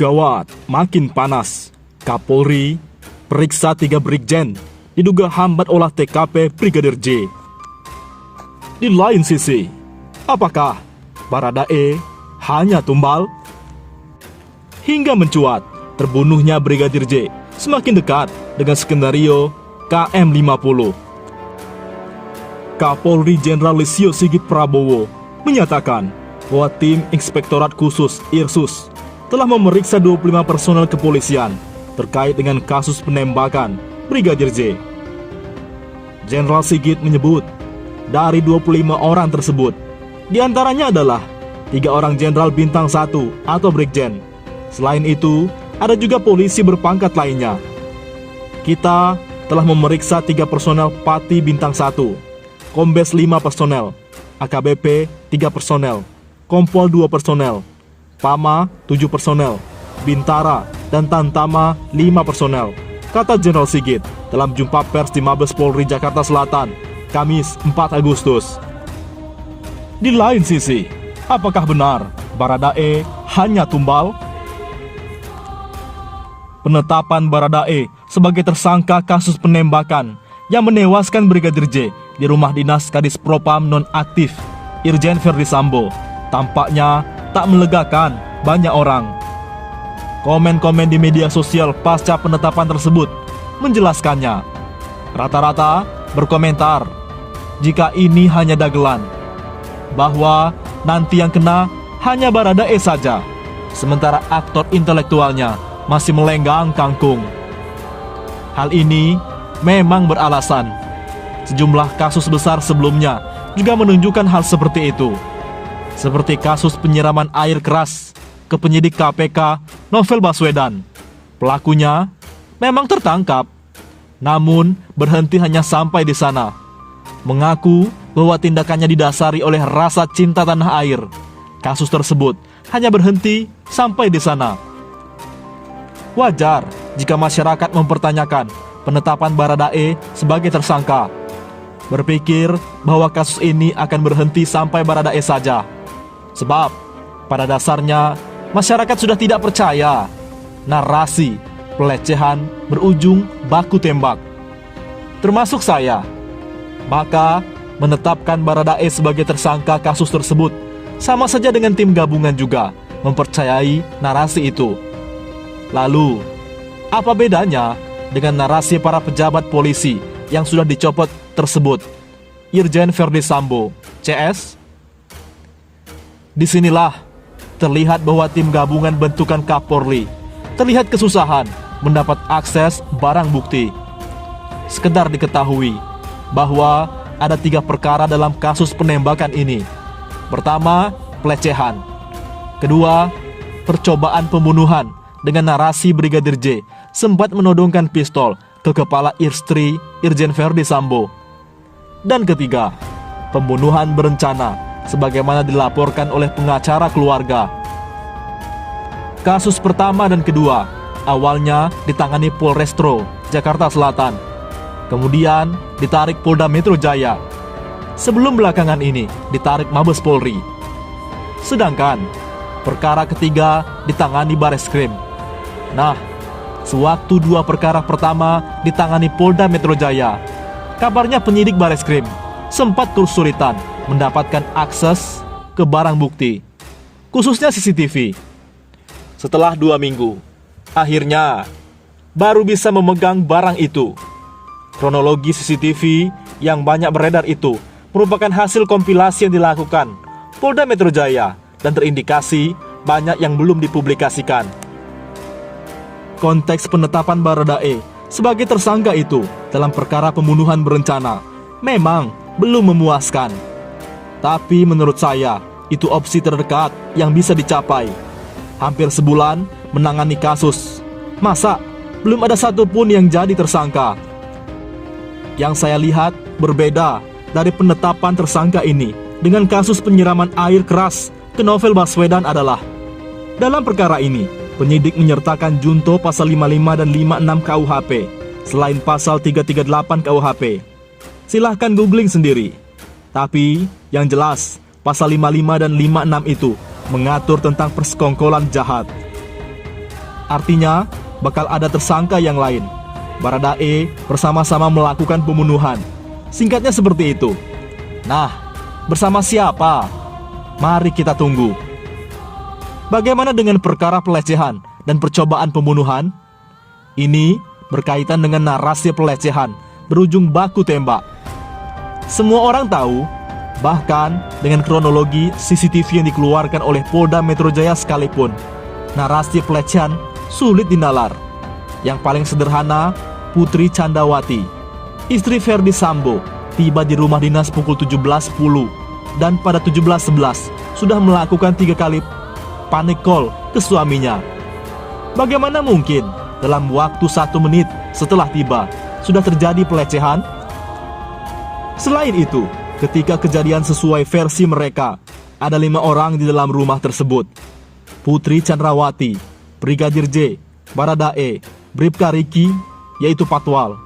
Gawat, makin panas. Kapolri periksa 3 brigjen diduga hambat olah TKP Brigadir J. Di lain sisi, apakah Baradae hanya tumbal? Hingga mencuat, terbunuhnya Brigadir J semakin dekat dengan skenario KM50. Kapolri Jenderal Listio Sigit Prabowo menyatakan bahwa tim Inspektorat Khusus Irsus telah memeriksa 25 personel kepolisian terkait dengan kasus penembakan Brigadir J. Jenderal Sigit menyebut dari 25 orang tersebut, diantaranya adalah 3 orang jenderal bintang 1 atau brigjen. Selain itu, ada juga polisi berpangkat lainnya. Kita telah memeriksa 3 personel Pati bintang 1, Kombes 5 personel, AKBP 3 personel, Kompol 2 personel, Pama 7 personel, Bintara dan Tantama 5 personel, kata Jenderal Sigit dalam jumpa pers di Mabes Polri Jakarta Selatan, Kamis 4 Agustus. Di lain sisi, apakah benar Baradae hanya tumbal? Penetapan Baradae sebagai tersangka kasus penembakan yang menewaskan Brigadir J di rumah dinas Kadis Propam nonaktif Irjen Verdi Sambo tampaknya tak melegakan banyak orang. Komen-komen di media sosial pasca penetapan tersebut menjelaskannya. Rata-rata berkomentar jika ini hanya dagelan, bahwa nanti yang kena hanya Baradae saja, sementara aktor intelektualnya masih melenggang kangkung. Hal ini memang beralasan. Sejumlah kasus besar sebelumnya juga menunjukkan hal seperti itu. Seperti kasus penyiraman air keras ke penyidik KPK Novel Baswedan. Pelakunya memang tertangkap, namun berhenti hanya sampai di sana. Mengaku bahwa tindakannya didasari oleh rasa cinta tanah air. Kasus tersebut hanya berhenti sampai di sana. Wajar jika masyarakat mempertanyakan penetapan Baradae sebagai tersangka, berpikir bahwa kasus ini akan berhenti sampai Baradae saja. Sebab pada dasarnya masyarakat sudah tidak percaya narasi pelecehan berujung baku tembak, termasuk saya. Maka menetapkan Baradae sebagai tersangka kasus tersebut sama saja dengan tim gabungan juga mempercayai narasi itu. Lalu, apa bedanya dengan narasi para pejabat polisi yang sudah dicopot tersebut? Irjen Verdi Sambo, CS? Disinilah terlihat bahwa tim gabungan bentukan Kapolri terlihat kesusahan mendapat akses barang bukti. Sekedar diketahui bahwa ada 3 perkara dalam kasus penembakan ini. Pertama, pelecehan. Kedua, percobaan pembunuhan dengan narasi Brigadir J sempat menodongkan pistol ke kepala istri Irjen Verdi Sambo. Dan ketiga, pembunuhan berencana sebagaimana dilaporkan oleh pengacara keluarga. Kasus pertama dan kedua awalnya ditangani Polrestro Jakarta Selatan, kemudian ditarik Polda Metro Jaya, sebelum belakangan ini ditarik Mabes Polri. Sedangkan perkara ketiga ditangani Bareskrim. Nah, sewaktu 2 perkara pertama ditangani Polda Metro Jaya, kabarnya penyidik Bareskrim sempat kesulitan mendapatkan akses ke barang bukti, khususnya CCTV. Setelah 2 minggu, akhirnya baru bisa memegang barang itu. Kronologi CCTV yang banyak beredar itu merupakan hasil kompilasi yang dilakukan Polda Metro Jaya dan terindikasi banyak yang belum dipublikasikan. Konteks penetapan Baradae sebagai tersangka itu dalam perkara pembunuhan berencana memang belum memuaskan. Tapi menurut saya, itu opsi terdekat yang bisa dicapai. Hampir sebulan menangani kasus, masa belum ada satupun yang jadi tersangka? Yang saya lihat berbeda dari penetapan tersangka ini dengan kasus penyiraman air keras ke Novel Baswedan adalah, dalam perkara ini, penyidik menyertakan junto pasal 55 dan 56 KUHP, selain pasal 338 KUHP. Silahkan googling sendiri. Tapi yang jelas, pasal 55 dan 56 itu mengatur tentang persekongkolan jahat. Artinya, bakal ada tersangka yang lain. Baradae bersama-sama melakukan pembunuhan. Singkatnya seperti itu. Nah, bersama siapa? Mari kita tunggu. Bagaimana dengan perkara pelecehan dan percobaan pembunuhan? Ini berkaitan dengan narasi pelecehan berujung baku tembak. Semua orang tahu, bahkan dengan kronologi CCTV yang dikeluarkan oleh Polda Metro Jaya sekalipun, narasi pelecehan sulit dinalar. Yang paling sederhana, Putri Candrawati, istri Ferdy Sambo, tiba di rumah dinas pukul 17.10 dan pada 17.11 sudah melakukan 3 kali panic call ke suaminya. Bagaimana mungkin dalam waktu 1 menit setelah tiba sudah terjadi pelecehan? Selain itu, ketika kejadian sesuai versi mereka, ada 5 orang di dalam rumah tersebut. Putri Candrawati, Brigadir J, Baradae, Bribka Riki, yaitu Patwal,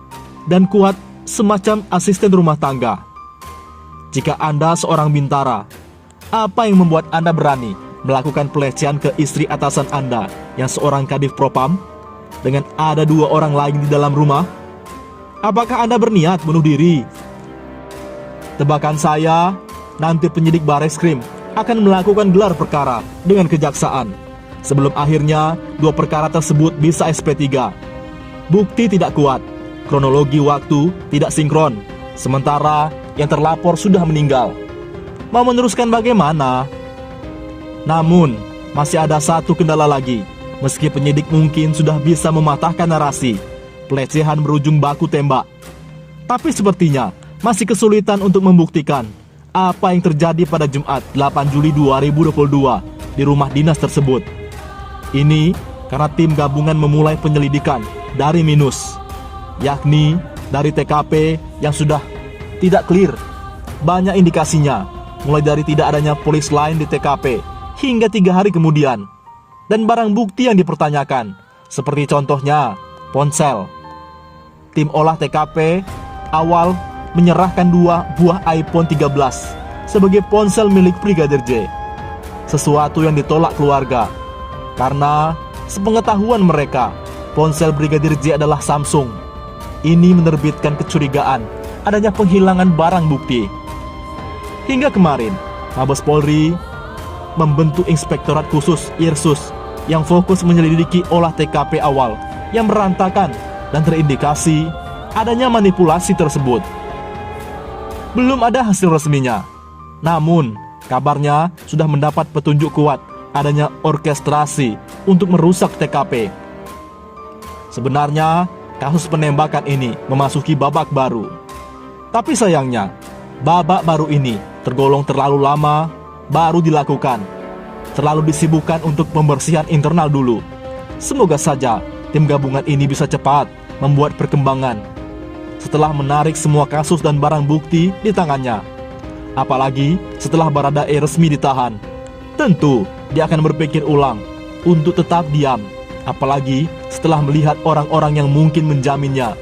dan Kuat semacam asisten rumah tangga. Jika Anda seorang bintara, apa yang membuat Anda berani melakukan pelecehan ke istri atasan Anda yang seorang kadif propam dengan ada 2 orang lain di dalam rumah? Apakah Anda berniat bunuh diri? Tebakan saya, nanti penyidik Bareskrim akan melakukan gelar perkara dengan kejaksaan. Sebelum akhirnya 2 perkara tersebut bisa SP3. Bukti tidak kuat, kronologi waktu tidak sinkron, sementara yang terlapor sudah meninggal. Mau meneruskan bagaimana? Namun, masih ada satu kendala lagi. Meski penyidik mungkin sudah bisa mematahkan narasi pelecehan berujung baku tembak, tapi sepertinya masih kesulitan untuk membuktikan apa yang terjadi pada Jumat 8 Juli 2022 di rumah dinas tersebut. Ini karena tim gabungan memulai penyelidikan dari minus, yakni dari TKP yang sudah tidak clear. Banyak indikasinya, mulai dari tidak adanya polis lain di TKP hingga 3 hari kemudian, dan barang bukti yang dipertanyakan, seperti contohnya ponsel. Tim olah TKP awal menyerahkan 2 buah iPhone 13 sebagai ponsel milik Brigadir J. Sesuatu yang ditolak keluarga, karena sepengetahuan mereka, ponsel Brigadir J adalah Samsung. Ini menerbitkan kecurigaan adanya penghilangan barang bukti. Hingga kemarin, Mabes Polri membentuk Inspektorat Khusus IRSUS yang fokus menyelidiki olah TKP awal yang berantakan dan terindikasi adanya manipulasi tersebut. Belum ada hasil resminya, namun kabarnya sudah mendapat petunjuk kuat adanya orkestrasi untuk merusak TKP. Sebenarnya, kasus penembakan ini memasuki babak baru. Tapi sayangnya, babak baru ini tergolong terlalu lama baru dilakukan. Terlalu disibukkan untuk pembersihan internal dulu. Semoga saja tim gabungan ini bisa cepat membuat perkembangan setelah menarik semua kasus dan barang bukti di tangannya. Apalagi setelah Baradae resmi ditahan, tentu dia akan berpikir ulang untuk tetap diam. Apalagi setelah melihat orang-orang yang mungkin menjaminnya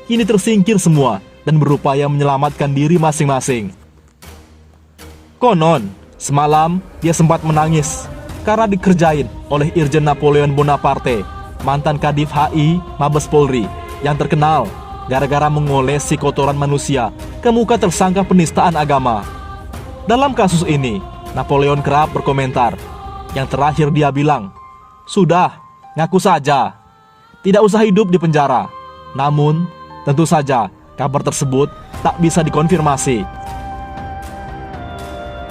kini tersingkir semua dan berupaya menyelamatkan diri masing-masing. Konon, semalam dia sempat menangis karena dikerjain oleh Irjen Napoleon Bonaparte, mantan Kadif HI Mabes Polri, yang terkenal gara-gara mengolesi kotoran manusia ke muka tersangka penistaan agama. Dalam kasus ini, Napoleon kerap berkomentar. Yang terakhir dia bilang, "Sudah, ngaku saja. Tidak usah hidup di penjara." Namun, tentu saja kabar tersebut tak bisa dikonfirmasi.